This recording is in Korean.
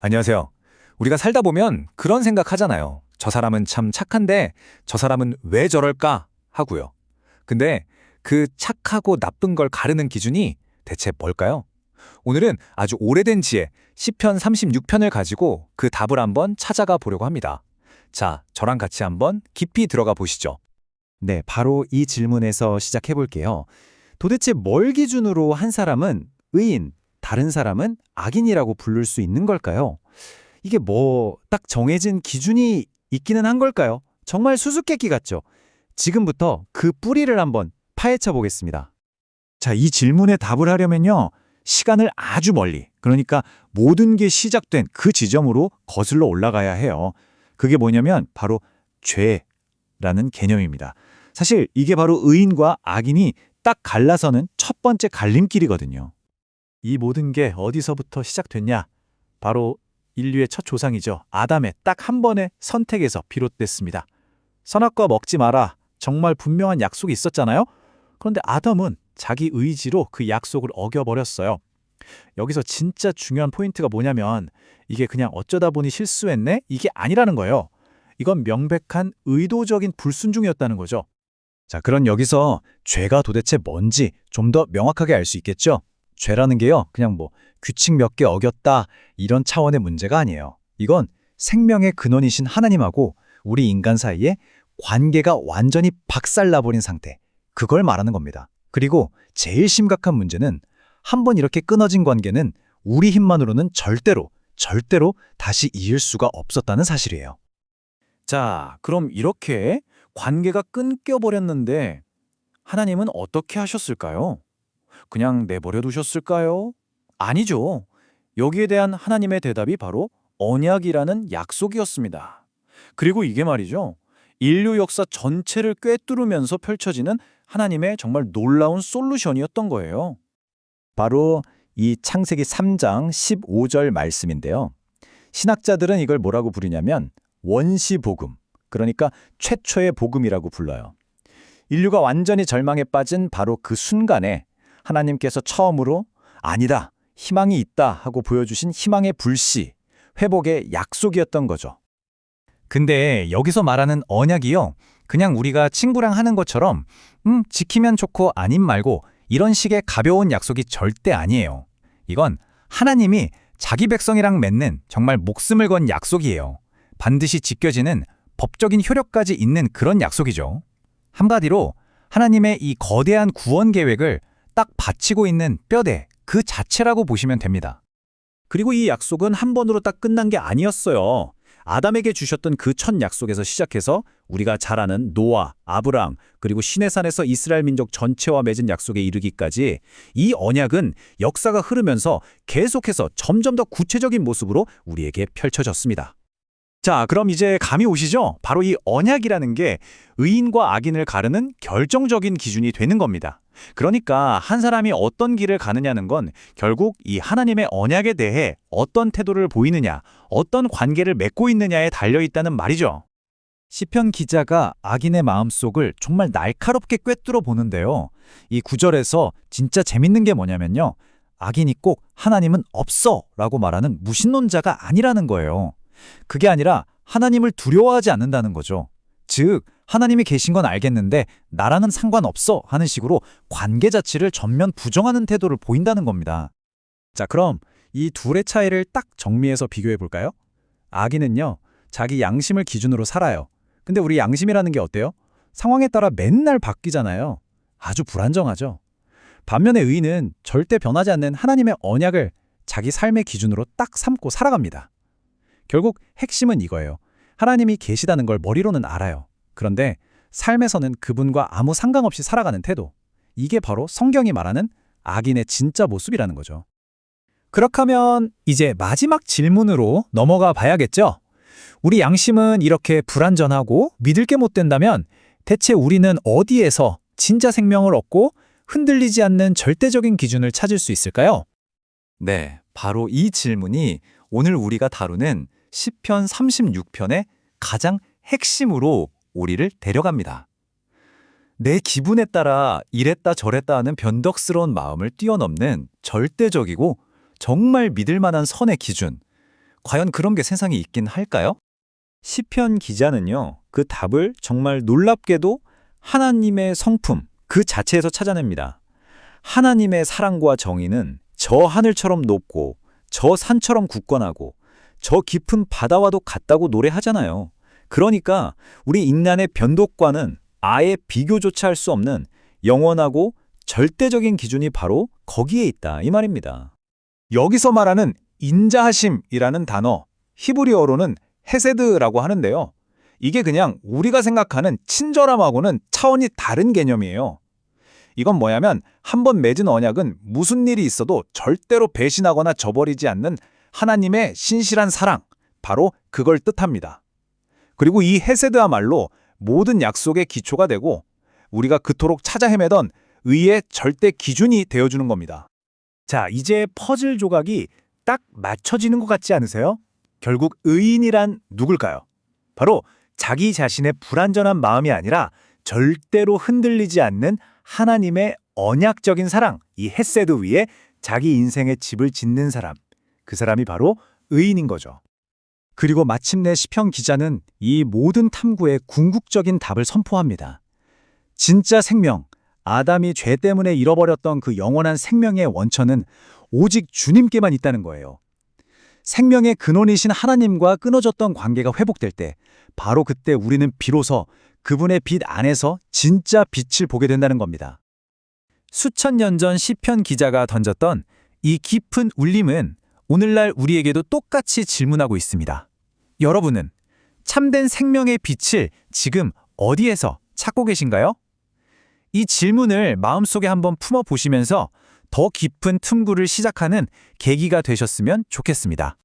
안녕하세요. 우리가 살다 보면 그런 생각 하잖아요. 저 사람은 참 착한데 저 사람은 왜 저럴까 하고요. 근데 그 착하고 나쁜 걸 가르는 기준이 대체 뭘까요? 오늘은 아주 오래된 지혜 시편 36편을 가지고 그 답을 한번 찾아가 보려고 합니다. 자, 저랑 같이 한번 깊이 들어가 보시죠. 네, 바로 이 질문에서 시작해 볼게요. 도대체 뭘 기준으로 한 사람은 의인, 다른 사람은 악인이라고 부를 수 있는 걸까요? 이게 뭐 딱 정해진 기준이 있기는 한 걸까요? 정말 수수께끼 같죠? 지금부터 그 뿌리를 한번 파헤쳐 보겠습니다. 자, 이 질문에 답을 하려면요. 시간을 아주 멀리, 그러니까 모든 게 시작된 그 지점으로 거슬러 올라가야 해요. 그게 뭐냐면 바로 죄라는 개념입니다. 사실 이게 바로 의인과 악인이 딱 갈라서는 첫 번째 갈림길이거든요. 이 모든 게 어디서부터 시작됐냐? 바로 인류의 첫 조상이죠. 아담의 딱 한 번의 선택에서 비롯됐습니다. 선악과 먹지 마라. 정말 분명한 약속이 있었잖아요. 그런데 아담은 자기 의지로 그 약속을 어겨버렸어요. 여기서 진짜 중요한 포인트가 뭐냐면 이게 그냥 어쩌다 보니 실수했네? 이게 아니라는 거예요. 이건 명백한 의도적인 불순종이었다는 거죠. 자, 그럼 여기서 죄가 도대체 뭔지 좀 더 명확하게 알 수 있겠죠? 죄라는 게요, 그냥 뭐 규칙 몇 개 어겼다 이런 차원의 문제가 아니에요. 이건 생명의 근원이신 하나님하고 우리 인간 사이에 관계가 완전히 박살나버린 상태, 그걸 말하는 겁니다. 그리고 제일 심각한 문제는 한번 이렇게 끊어진 관계는 우리 힘만으로는 절대로 다시 이을 수가 없었다는 사실이에요. 자, 그럼 이렇게 관계가 끊겨버렸는데 하나님은 어떻게 하셨을까요? 그냥 내버려 두셨을까요? 아니죠. 여기에 대한 하나님의 대답이 바로 언약이라는 약속이었습니다. 그리고 이게 말이죠. 인류 역사 전체를 꿰뚫으면서 펼쳐지는 하나님의 정말 놀라운 솔루션이었던 거예요. 바로 이 창세기 3장 15절 말씀인데요. 신학자들은 이걸 뭐라고 부르냐면 원시복음, 그러니까 최초의 복음이라고 불러요. 인류가 완전히 절망에 빠진 바로 그 순간에 하나님께서 처음으로 아니다, 희망이 있다 하고 보여주신 희망의 불씨, 회복의 약속이었던 거죠. 근데 여기서 말하는 언약이요. 그냥 우리가 친구랑 하는 것처럼 지키면 좋고 아님 말고 이런 식의 가벼운 약속이 절대 아니에요. 이건 하나님이 자기 백성이랑 맺는 정말 목숨을 건 약속이에요. 반드시 지켜지는 법적인 효력까지 있는 그런 약속이죠. 한마디로 하나님의 이 거대한 구원 계획을 딱 바치고 있는 뼈대 그 자체라고 보시면 됩니다. 그리고 이 약속은 한 번으로 딱 끝난 게 아니었어요. 아담에게 주셨던 그 첫 약속에서 시작해서 우리가 잘 아는 노아, 아브람, 그리고 시내산에서 이스라엘 민족 전체와 맺은 약속에 이르기까지 이 언약은 역사가 흐르면서 계속해서 점점 더 구체적인 모습으로 우리에게 펼쳐졌습니다. 자, 그럼 이제 감이 오시죠? 바로 이 언약이라는 게 의인과 악인을 가르는 결정적인 기준이 되는 겁니다. 그러니까 한 사람이 어떤 길을 가느냐는 건 결국 이 하나님의 언약에 대해 어떤 태도를 보이느냐, 어떤 관계를 맺고 있느냐에 달려있다는 말이죠. 시편 기자가 악인의 마음속을 정말 날카롭게 꿰뚫어 보는데요. 이 구절에서 진짜 재밌는 게 뭐냐면요. 악인이 꼭 하나님은 없어 라고 말하는 무신론자가 아니라는 거예요. 그게 아니라 하나님을 두려워하지 않는다는 거죠. 즉, 하나님이 계신 건 알겠는데 나랑은 상관없어 하는 식으로 관계 자체를 전면 부정하는 태도를 보인다는 겁니다. 자, 그럼 이 둘의 차이를 딱 정리해서 비교해 볼까요? 악인은요, 자기 양심을 기준으로 살아요. 근데 우리 양심이라는 게 어때요? 상황에 따라 맨날 바뀌잖아요. 아주 불안정하죠. 반면에 의인은 절대 변하지 않는 하나님의 언약을 자기 삶의 기준으로 딱 삼고 살아갑니다. 결국 핵심은 이거예요. 하나님이 계시다는 걸 머리로는 알아요. 그런데 삶에서는 그분과 아무 상관없이 살아가는 태도. 이게 바로 성경이 말하는 악인의 진짜 모습이라는 거죠. 그렇다면 이제 마지막 질문으로 넘어가 봐야겠죠? 우리 양심은 이렇게 불완전하고 믿을 게 못 된다면 대체 우리는 어디에서 진짜 생명을 얻고 흔들리지 않는 절대적인 기준을 찾을 수 있을까요? 네, 바로 이 질문이 오늘 우리가 다루는 시편 36편의 가장 핵심으로 우리를 데려갑니다. 내 기분에 따라 이랬다 저랬다 하는 변덕스러운 마음을 뛰어넘는 절대적이고 정말 믿을 만한 선의 기준. 과연 그런 게 세상에 있긴 할까요? 시편 기자는요, 그 답을 정말 놀랍게도 하나님의 성품 그 자체에서 찾아냅니다. 하나님의 사랑과 정의는 저 하늘처럼 높고 저 산처럼 굳건하고 저 깊은 바다와도 같다고 노래하잖아요. 그러니까 우리 인간의 변덕과는 아예 비교조차 할 수 없는 영원하고 절대적인 기준이 바로 거기에 있다 이 말입니다. 여기서 말하는 인자하심이라는 단어, 히브리어로는 헤세드라고 하는데요. 이게 그냥 우리가 생각하는 친절함하고는 차원이 다른 개념이에요. 이건 뭐냐면 한 번 맺은 언약은 무슨 일이 있어도 절대로 배신하거나 저버리지 않는 하나님의 신실한 사랑, 바로 그걸 뜻합니다. 그리고 이 헤세드야말로 모든 약속의 기초가 되고 우리가 그토록 찾아 헤매던 의의 절대 기준이 되어주는 겁니다. 자, 이제 퍼즐 조각이 딱 맞춰지는 것 같지 않으세요? 결국 의인이란 누굴까요? 바로 자기 자신의 불완전한 마음이 아니라 절대로 흔들리지 않는 하나님의 언약적인 사랑, 이 헤세드 위에 자기 인생의 집을 짓는 사람. 그 사람이 바로 의인인 거죠. 그리고 마침내 시편 기자는 이 모든 탐구의 궁극적인 답을 선포합니다. 진짜 생명, 아담이 죄 때문에 잃어버렸던 그 영원한 생명의 원천은 오직 주님께만 있다는 거예요. 생명의 근원이신 하나님과 끊어졌던 관계가 회복될 때, 바로 그때 우리는 비로소 그분의 빛 안에서 진짜 빛을 보게 된다는 겁니다. 수천 년 전 시편 기자가 던졌던 이 깊은 울림은 오늘날 우리에게도 똑같이 질문하고 있습니다. 여러분은 참된 생명의 빛을 지금 어디에서 찾고 계신가요? 이 질문을 마음속에 한번 품어보시면서 더 깊은 탐구를 시작하는 계기가 되셨으면 좋겠습니다.